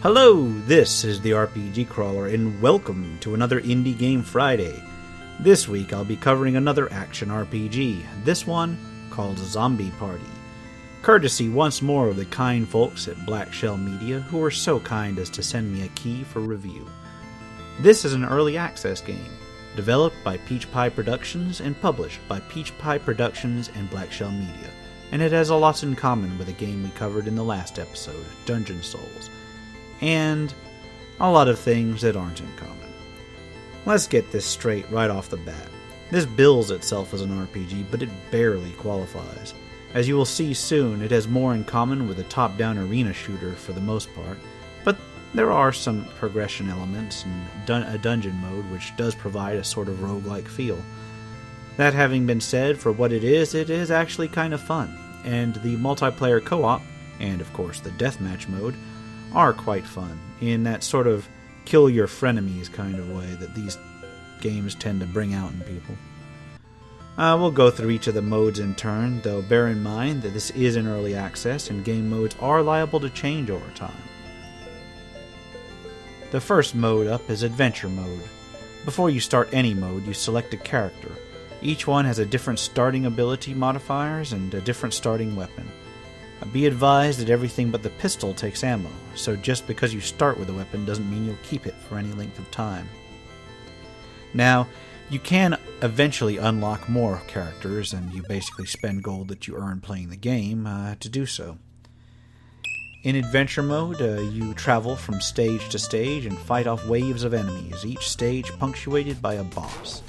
Hello, this is the RPG Crawler, and welcome to another Indie Game Friday. This week I'll be covering another action RPG, this one called Zombie Party. Courtesy once more of the kind folks at Black Shell Media, who were so kind as to send me a key for review. This is an early access game, developed by Peach Pie Productions and published by Peach Pie Productions and Black Shell Media, and it has a lot in common with a game we covered in the last episode, Dungeon Souls, and a lot of things that aren't in common. Let's get this straight right off the bat. This bills itself as an RPG, but it barely qualifies. As you will see soon, it has more in common with a top-down arena shooter for the most part, but there are some progression elements and a dungeon mode which does provide a sort of roguelike feel. That having been said, for what it is actually kind of fun, and the multiplayer co-op, and of course the deathmatch mode, are quite fun, in that sort of kill your frenemies kind of way that these games tend to bring out in people. We'll go through each of the modes in turn, though bear in mind that this is an early access and game modes are liable to change over time. The first mode up is Adventure Mode. Before you start any mode, you select a character. Each one has a different starting ability modifiers and a different starting weapon. Be advised that everything but the pistol takes ammo, so just because you start with a weapon doesn't mean you'll keep it for any length of time. Now, you can eventually unlock more characters, and you basically spend gold that you earn playing the game to do so. In Adventure Mode, you travel from stage to stage and fight off waves of enemies, each stage punctuated by a boss.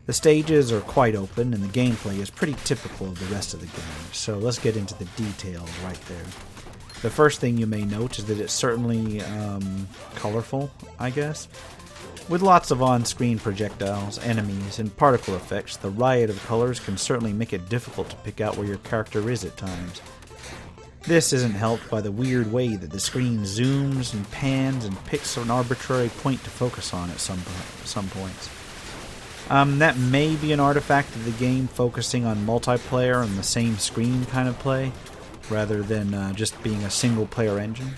The stages are quite open, and the gameplay is pretty typical of the rest of the game, so let's get into the details right there. The first thing you may note is that it's certainly colorful, I guess. With lots of on-screen projectiles, enemies, and particle effects, the riot of colors can certainly make it difficult to pick out where your character is at times. This isn't helped by the weird way that the screen zooms and pans and picks an arbitrary point to focus on at some points. That may be an artifact of the game focusing on multiplayer and the same screen kind of play, rather than just being a single-player engine.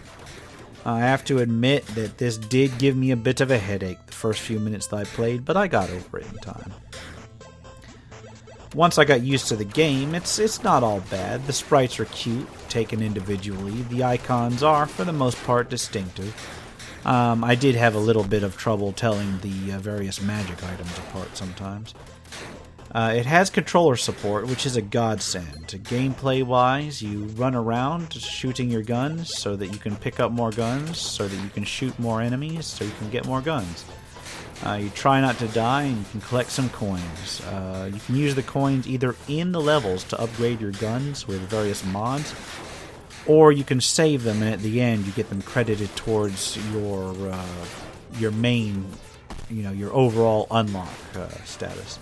I have to admit that this did give me a bit of a headache the first few minutes that I played, but I got over it in time. Once I got used to the game, it's not all bad. The sprites are cute, taken individually. The icons are, for the most part, distinctive. I did have a little bit of trouble telling the various magic items apart sometimes. It has controller support, which is a godsend. Gameplay-wise, you run around shooting your guns so that you can pick up more guns, so that you can shoot more enemies, so you can get more guns. You try not to die, and you can collect some coins. You can use the coins either in the levels to upgrade your guns with various mods, or you can save them, and at the end you get them credited towards your main, your overall unlock status.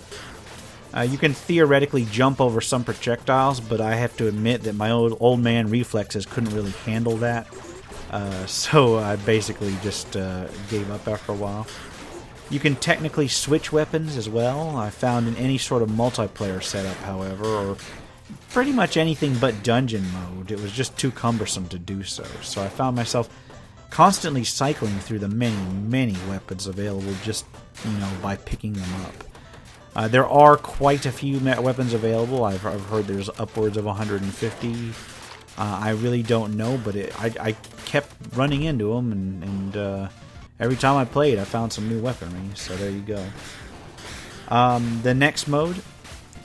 You can theoretically jump over some projectiles, but I have to admit that my old man reflexes couldn't really handle that, so I basically just gave up after a while. You can technically switch weapons as well. I found in any sort of multiplayer setup, however, or pretty much anything but dungeon mode, it was just too cumbersome to do so. So I found myself constantly cycling through the many weapons available just, by picking them up. There are quite a few weapons available. I've heard there's upwards of 150. I really don't know, but I kept running into them, and every time I played, I found some new weaponry, so there you go. The next mode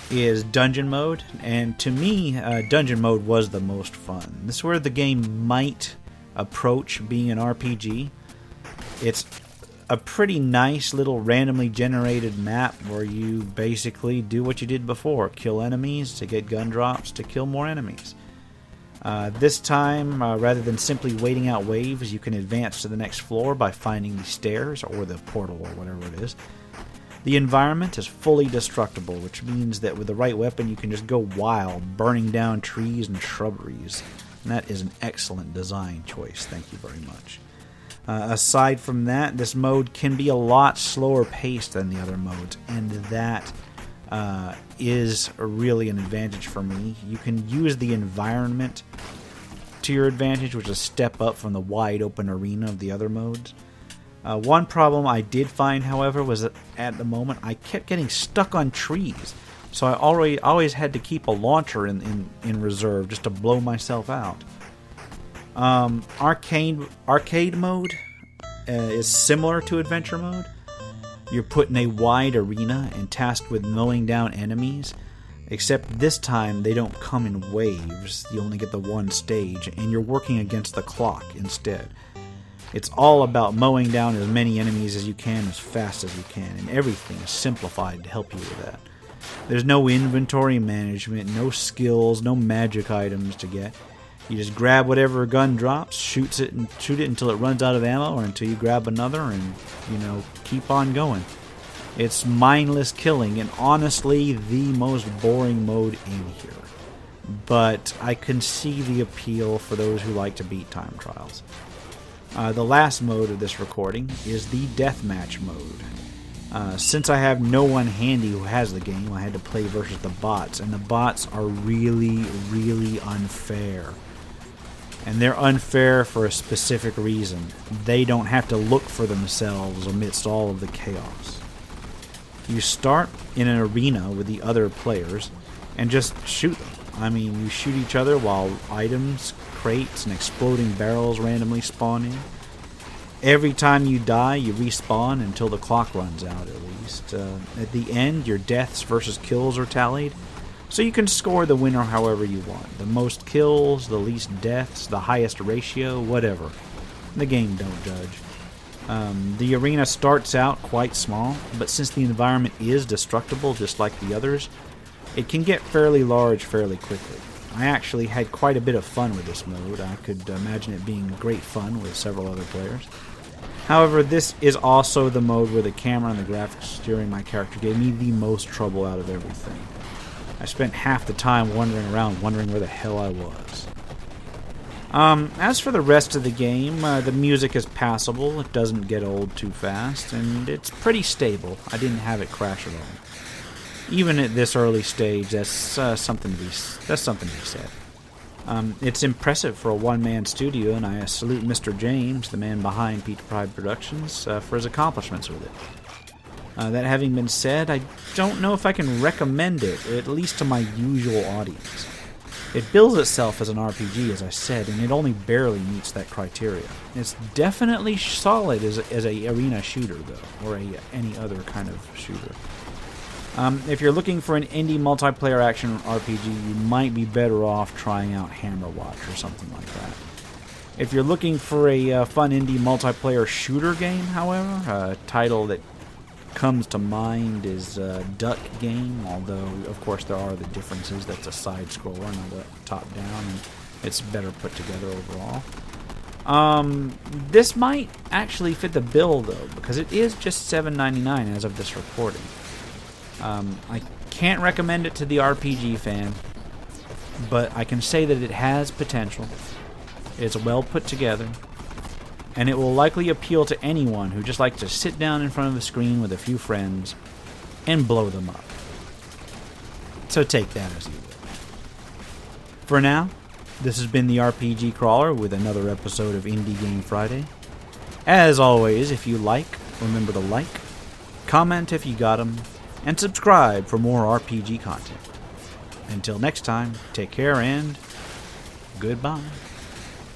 is Dungeon Mode, and to me, Dungeon Mode was the most fun. This is where the game might approach being an RPG. It's a pretty nice little randomly generated map where you basically do what you did before. Kill enemies to get gun drops to kill more enemies. This time, rather than simply waiting out waves, you can advance to the next floor by finding the stairs or the portal or whatever it is. The environment is fully destructible, which means that with the right weapon you can just go wild, burning down trees and shrubberies. And that is an excellent design choice, thank you very much. Aside from that, this mode can be a lot slower paced than the other modes, and that is really an advantage for me. You can use the environment to your advantage, which is a step up from the wide open arena of the other modes. One problem I did find, however, was that at the moment I kept getting stuck on trees. So I always had to keep a launcher in reserve just to blow myself out. Arcade mode is similar to adventure mode. You're put in a wide arena and tasked with mowing down enemies, except this time they don't come in waves. You only get the one stage, and you're working against the clock instead. It's all about mowing down as many enemies as you can as fast as you can, and everything is simplified to help you with that. There's no inventory management, no skills, no magic items to get. You just grab whatever a gun drops, shoot it until it runs out of ammo, or until you grab another, and keep on going. It's mindless killing, and honestly, the most boring mode in here. But I can see the appeal for those who like to beat time trials. The last mode of this recording is the deathmatch mode. Since I have no one handy who has the game, I had to play versus the bots, and the bots are really, really unfair. And they're unfair for a specific reason. They don't have to look for themselves amidst all of the chaos. You start in an arena with the other players and just shoot them. I mean, you shoot each other while items, crates, and exploding barrels randomly spawn in. Every time you die, you respawn until the clock runs out, at least. At the end, your deaths versus kills are tallied, so you can score the winner however you want. The most kills, the least deaths, the highest ratio, whatever. The game don't judge. The arena starts out quite small, but since the environment is destructible just like the others, it can get fairly large fairly quickly. I actually had quite a bit of fun with this mode. I could imagine it being great fun with several other players. However, this is also the mode where the camera and the graphics steering my character gave me the most trouble out of everything. I spent half the time wandering around wondering where the hell I was. As for the rest of the game, the music is passable, it doesn't get old too fast, and it's pretty stable. I didn't have it crash at all. Even at this early stage, that's something to be said. It's impressive for a one-man studio, and I salute Mr. James, the man behind Peter Pride Productions, for his accomplishments with it. That having been said, I don't know if I can recommend it, at least to my usual audience. It bills itself as an RPG, as I said, and it only barely meets that criteria. It's definitely solid as a arena shooter, though, or any other kind of shooter. If you're looking for an indie multiplayer action RPG, you might be better off trying out Hammerwatch or something like that. If you're looking for a fun indie multiplayer shooter game, however, a title that comes to mind is Duck Game, although of course there are the differences. That's a side scroller, not a top down, and it's better put together overall. This might actually fit the bill though, because it is just $7.99 as of this recording. I can't recommend it to the RPG fan, but I can say that it has potential. It's well put together, and it will likely appeal to anyone who just likes to sit down in front of the screen with a few friends and blow them up. So take that as you will. For now, this has been the RPG Crawler with another episode of Indie Game Friday. As always, if you like, remember to like, comment if you got 'em, and subscribe for more RPG content. Until next time, take care and goodbye.